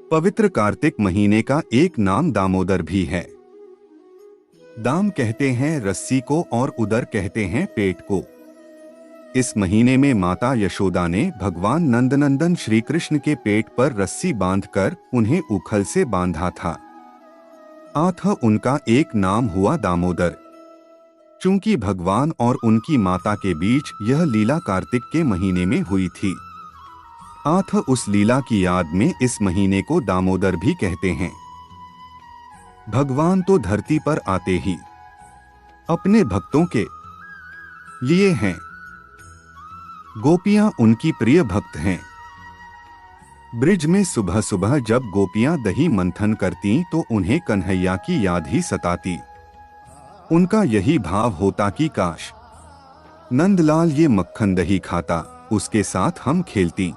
पवित्र कार्तिक महीने का एक नाम दामोदर भी है। दाम कहते हैं रस्सी को और उदर कहते हैं पेट को। इस महीने में माता यशोदा ने भगवान नंदनंदन श्री कृष्ण के पेट पर रस्सी बांधकर उन्हें उखल से बांधा था। अतः उनका एक नाम हुआ दामोदर। चूंकि भगवान और उनकी माता के बीच यह लीला कार्तिक के महीने में हुई थी, अतः उस लीला की याद में इस महीने को दामोदर भी कहते हैं। भगवान तो धरती पर आते ही अपने भक्तों के लिए हैं। गोपियां उनकी प्रिय भक्त हैं। ब्रिज में सुबह सुबह जब गोपियां दही मंथन करती तो उन्हें कन्हैया की याद ही सताती। उनका यही भाव होता कि काश नंदलाल ये मक्खन दही खाता, उसके साथ हम खेलती।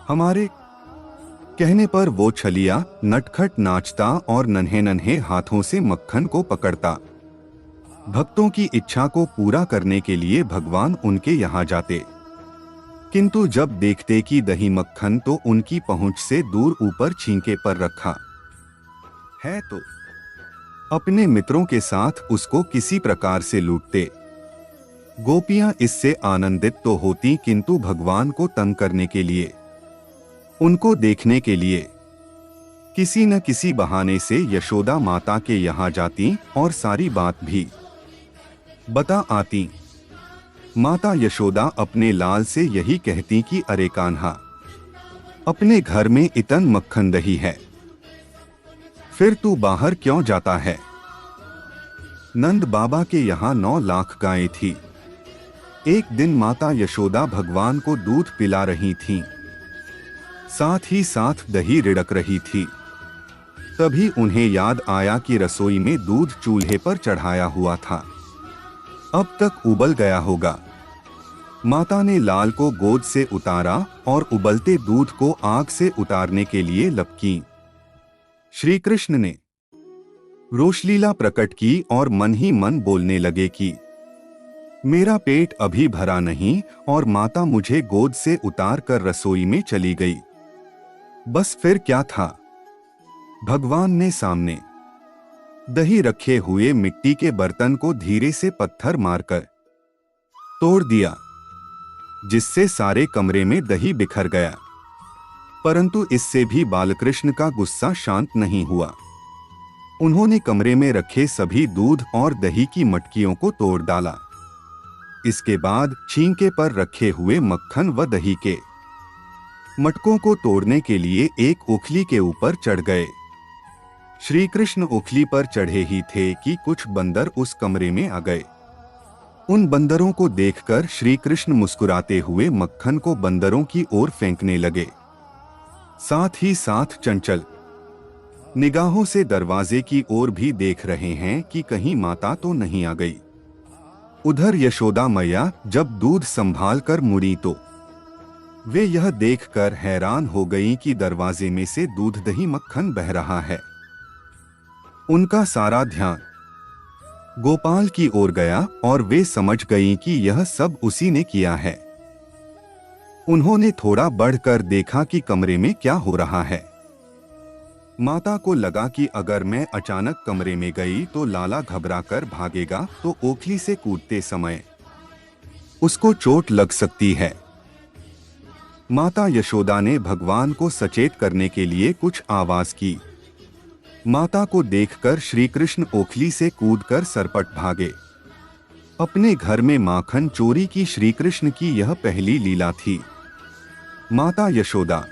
हमारे कहने पर वो छलिया नटखट नाचता और नन्हे नन्हे हाथों से मक्खन को पकड़ता। भक्तों की इच्छा को पूरा करने के लिए भगवान उनके यहाँ जाते, किंतु जब देखते कि दही मक्खन तो उनकी पहुंच से दूर ऊपर छींके पर रखा है तो अपने मित्रों के साथ उसको किसी प्रकार से लूटते। गोपियां इससे आनंदित तो होती, किंतु भगवान को तंग करने के लिए, उनको देखने के लिए किसी न किसी बहाने से यशोदा माता के यहाँ जाती और सारी बात भी बता आती। माता यशोदा अपने लाल से यही कहती कि अरे कान्हा, अपने घर में इतन मक्खन दही है, फिर तू बाहर क्यों जाता है। नंद बाबा के यहाँ 9 लाख गायें थी। एक दिन माता यशोदा भगवान को दूध पिला रही थीं, साथ ही साथ दही रिड़क रही थी। तभी उन्हें याद आया कि रसोई में दूध चूल्हे पर चढ़ाया हुआ था, अब तक उबल गया होगा। माता ने लाल को गोद से उतारा और उबलते दूध को आग से उतारने के लिए लपकी। श्री कृष्ण ने रोषलीला प्रकट की और मन ही मन बोलने लगे कि मेरा पेट अभी भरा नहीं, और माता मुझे गोद से उतार कर रसोई में चली गई। बस फिर क्या था, भगवान ने सामने दही रखे हुए मिट्टी के बर्तन को धीरे से पत्थर मारकर तोड़ दिया, जिससे सारे कमरे में दही बिखर गया। परंतु इससे भी बालकृष्ण का गुस्सा शांत नहीं हुआ। उन्होंने कमरे में रखे सभी दूध और दही की मटकियों को तोड़ डाला। इसके बाद छींके पर रखे हुए मक्खन व दही के मटकों को तोड़ने के लिए एक ओखली के ऊपर चढ़ गए। श्री कृष्ण ओखली पर चढ़े ही थे कि कुछ बंदर उस कमरे में आ गए। उन बंदरों को देखकर श्री कृष्ण मुस्कुराते हुए मक्खन को बंदरों की ओर फेंकने लगे। साथ ही साथ चंचल निगाहों से दरवाजे की ओर भी देख रहे हैं कि कहीं माता तो नहीं आ गई। उधर यशोदा मैया जब दूध संभाल कर मुड़ी तो वे यह देखकर हैरान हो गईं कि दरवाजे में से दूध दही मक्खन बह रहा है। उनका सारा ध्यान गोपाल की ओर गया और वे समझ गईं कि यह सब उसी ने किया है। उन्होंने थोड़ा बढ़कर देखा कि कमरे में क्या हो रहा है। माता को लगा कि अगर मैं अचानक कमरे में गई तो लाला घबराकर भागेगा तो ओखली से कूदते समय उसको चोट लग सकती है। माता यशोदा ने भगवान को सचेत करने के लिए कुछ आवाज की। माता को देखकर श्री कृष्ण ओखली से कूदकर सरपट भागे। अपने घर में माखन चोरी की श्री कृष्ण की यह पहली लीला थी। माता यशोदा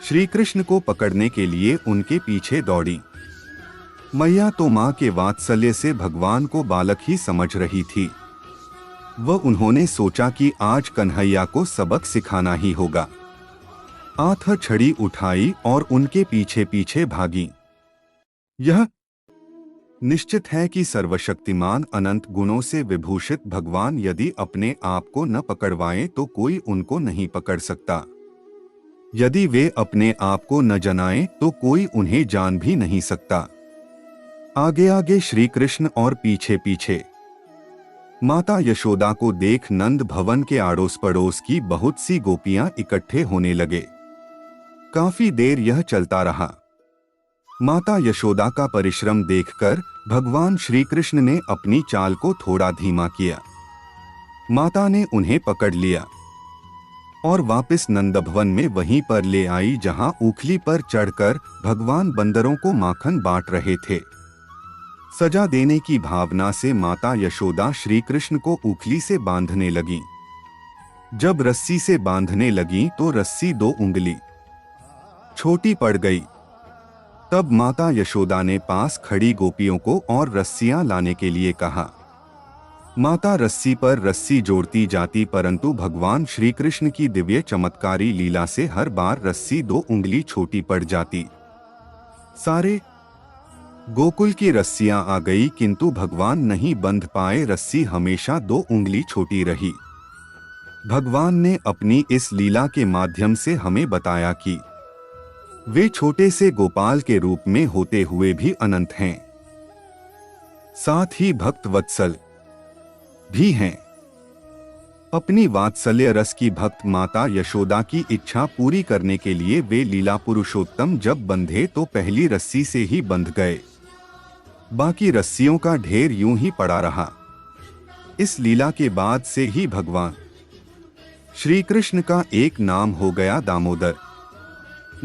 श्री कृष्ण को पकड़ने के लिए उनके पीछे दौड़ी। मैया तो मां के वात्सल्य से भगवान को बालक ही समझ रही थी। वह उन्होंने सोचा कि आज कन्हैया को सबक सिखाना ही होगा। अतः छड़ी उठाई और उनके पीछे पीछे भागी। यह निश्चित है कि सर्वशक्तिमान अनंत गुणों से विभूषित भगवान यदि अपने आप को न पकड़वाएं तो कोई उनको नहीं पकड़ सकता। यदि वे अपने आप को न जनाएं तो कोई उन्हें जान भी नहीं सकता। आगे आगे श्री कृष्ण और पीछे पीछे माता यशोदा को देख नंद भवन के आड़ोस पड़ोस की बहुत सी गोपियां इकट्ठे होने लगे। काफी देर यह चलता रहा। माता यशोदा का परिश्रम देखकर भगवान श्री कृष्ण ने अपनी चाल को थोड़ा धीमा किया। माता ने उन्हें पकड़ लिया और वापस नंदभवन में वहीं पर ले आई जहां ऊखली पर चढ़कर भगवान बंदरों को माखन बांट रहे थे। सजा देने की भावना से माता यशोदा श्री कृष्ण को ऊखली से बांधने लगी। जब रस्सी से बांधने लगी तो रस्सी 2 उंगली छोटी पड़ गई। तब माता यशोदा ने पास खड़ी गोपियों को और रस्सियां लाने के लिए कहा। माता रस्सी पर रस्सी जोड़ती जाती, परंतु भगवान श्री कृष्ण की दिव्य चमत्कारी लीला से हर बार रस्सी 2 उंगली छोटी पड़ जाती। सारे गोकुल की रस्सियां आ गई, किंतु भगवान नहीं बंध पाए। रस्सी हमेशा 2 उंगली छोटी रही। भगवान ने अपनी इस लीला के माध्यम से हमें बताया कि वे छोटे से गोपाल के रूप में होते हुए भी अनंत हैं, साथ ही भक्त वत्सल भी हैं। अपनी वात्सल्य रस की भक्त माता यशोदा की इच्छा पूरी करने के लिए वे लीला पुरुषोत्तम जब बंधे तो पहली रस्सी से ही बंध गए। बाकी रस्सियों का ढेर यूं ही पड़ा रहा। इस लीला के बाद से ही भगवान श्री कृष्ण का एक नाम हो गया दामोदर।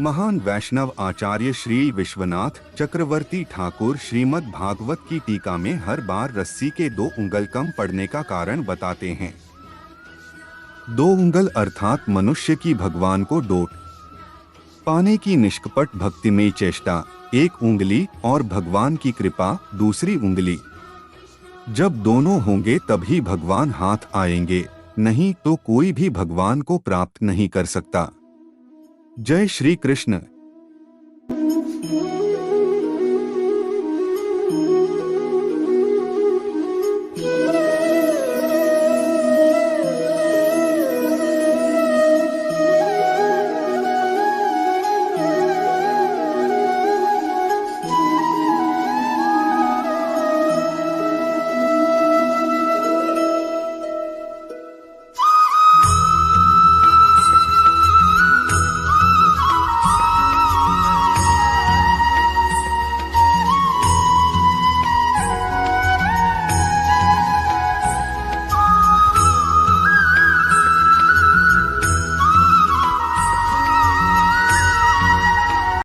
महान वैष्णव आचार्य श्री विश्वनाथ चक्रवर्ती ठाकुर श्रीमद् भागवत की टीका में हर बार रस्सी के 2 उंगल कम पड़ने का कारण बताते हैं। 2 उंगल अर्थात मनुष्य की भगवान को डोट पाने की निष्कपट भक्तिमय चेष्टा 1 उंगली और भगवान की कृपा 2 उंगली। जब दोनों होंगे तभी भगवान हाथ आएंगे, नहीं तो कोई भी भगवान को प्राप्त नहीं कर सकता। जय श्री कृष्ण।